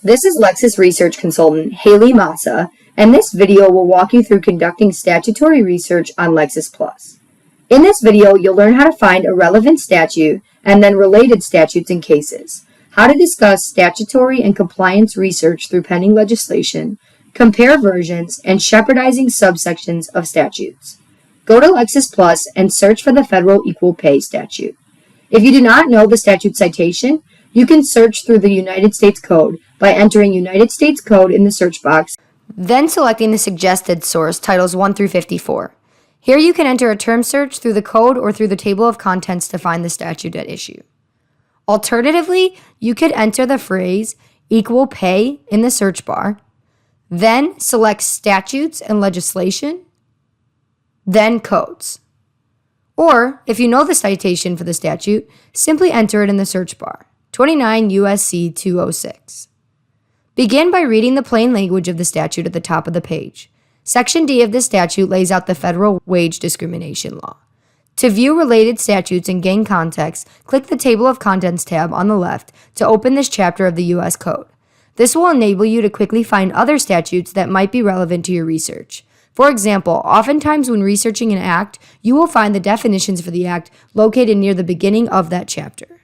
This is Lexis Research Consultant Haley Massa, and this video will walk you through conducting statutory research on Lexis Plus. In this video, you'll learn how to find a relevant statute and then related statutes and cases, how to discuss statutory and compliance research through pending legislation, compare versions, and shepherdizing subsections of statutes. Go to Lexis Plus and search for the Federal Equal Pay Statute. If you do not know the statute citation, you can search through the United States Code by entering United States Code in the search box, then selecting the suggested source, Titles 1 through 54. Here you can enter a term search through the code or through the table of contents to find the statute at issue. Alternatively, you could enter the phrase equal pay in the search bar, then select statutes and legislation, then codes. Or, if you know the citation for the statute, simply enter it in the search bar, 29 U.S.C. 206. Begin by reading the plain language of the statute at the top of the page. Section D of this statute lays out the federal wage discrimination law. To view related statutes and gain context, click the Table of Contents tab on the left to open this chapter of the U.S. Code. This will enable you to quickly find other statutes that might be relevant to your research. For example, oftentimes when researching an act, you will find the definitions for the act located near the beginning of that chapter,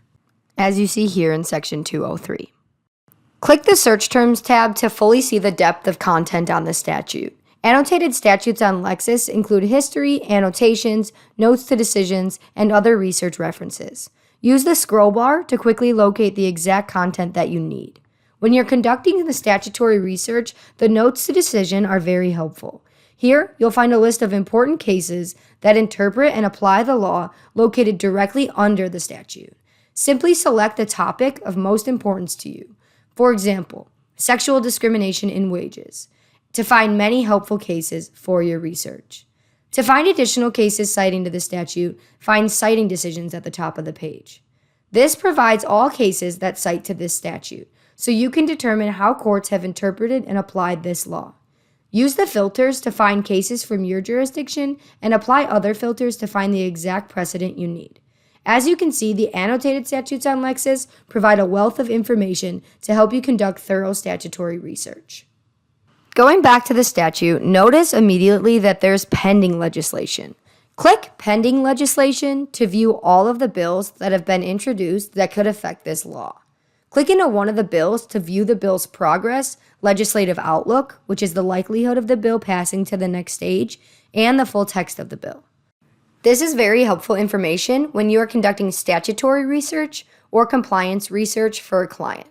as you see here in Section 203. Click the Search Terms tab to fully see the depth of content on the statute. Annotated statutes on Lexis include history, annotations, notes to decisions, and other research references. Use the scroll bar to quickly locate the exact content that you need. When you're conducting the statutory research, the notes to decision are very helpful. Here, you'll find a list of important cases that interpret and apply the law located directly under the statute. Simply select the topic of most importance to you. For example, sexual discrimination in wages, to find many helpful cases for your research. To find additional cases citing to the statute, find citing decisions at the top of the page. This provides all cases that cite to this statute, so you can determine how courts have interpreted and applied this law. Use the filters to find cases from your jurisdiction and apply other filters to find the exact precedent you need. As you can see, the annotated statutes on Lexis provide a wealth of information to help you conduct thorough statutory research. Going back to the statute, notice immediately that there's pending legislation. Click Pending Legislation to view all of the bills that have been introduced that could affect this law. Click into one of the bills to view the bill's progress, legislative outlook, which is the likelihood of the bill passing to the next stage, and the full text of the bill. This is very helpful information when you are conducting statutory research or compliance research for a client.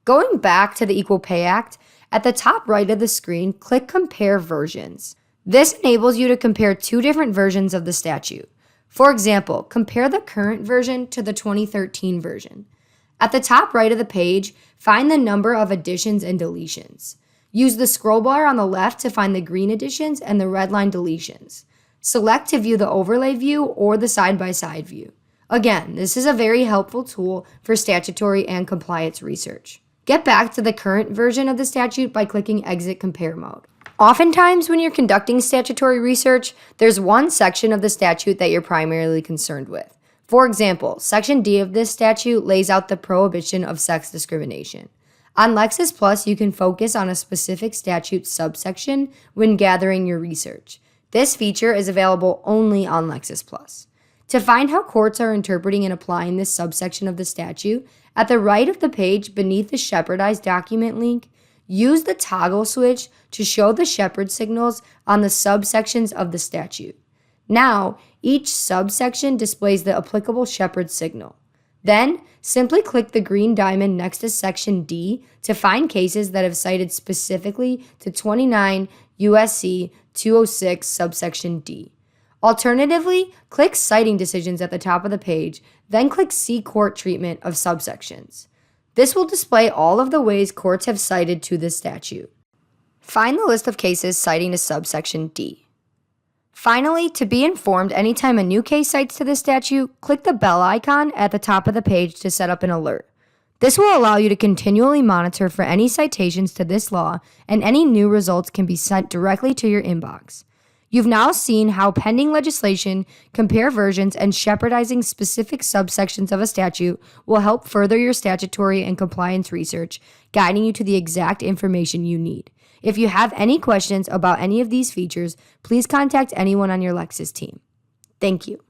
Going back to the Equal Pay Act, at the top right of the screen, click Compare Versions. This enables you to compare two different versions of the statute. For example, compare the current version to the 2013 version. At the top right of the page, find the number of additions and deletions. Use the scroll bar on the left to find the green additions and the red line deletions. Select to view the overlay view or the side-by-side view. Again, this is a very helpful tool for statutory and compliance research. Get back to the current version of the statute by clicking Exit Compare Mode. Oftentimes, when you're conducting statutory research, there's one section of the statute that you're primarily concerned with. For example, Section D of this statute lays out the prohibition of sex discrimination. On Lexis Plus, you can focus on a specific statute subsection when gathering your research. This feature is available only on Lexis Plus. To find how courts are interpreting and applying this subsection of the statute, at the right of the page beneath the Shepherdized document link, use the toggle switch to show the shepherd signals on the subsections of the statute. Now, each subsection displays the applicable shepherd signal. Then, simply click the green diamond next to Section D to find cases that have cited specifically to 29 U.S.C. 206 subsection D. Alternatively, click Citing Decisions at the top of the page, then click See Court Treatment of Subsections. This will display all of the ways courts have cited to this statute. Find the list of cases citing to subsection D. Finally, to be informed anytime a new case cites to this statute, click the bell icon at the top of the page to set up an alert. This will allow you to continually monitor for any citations to this law, and any new results can be sent directly to your inbox. You've now seen how pending legislation, compare versions, and shepherdizing specific subsections of a statute will help further your statutory and compliance research, guiding you to the exact information you need. If you have any questions about any of these features, please contact anyone on your Lexis team. Thank you.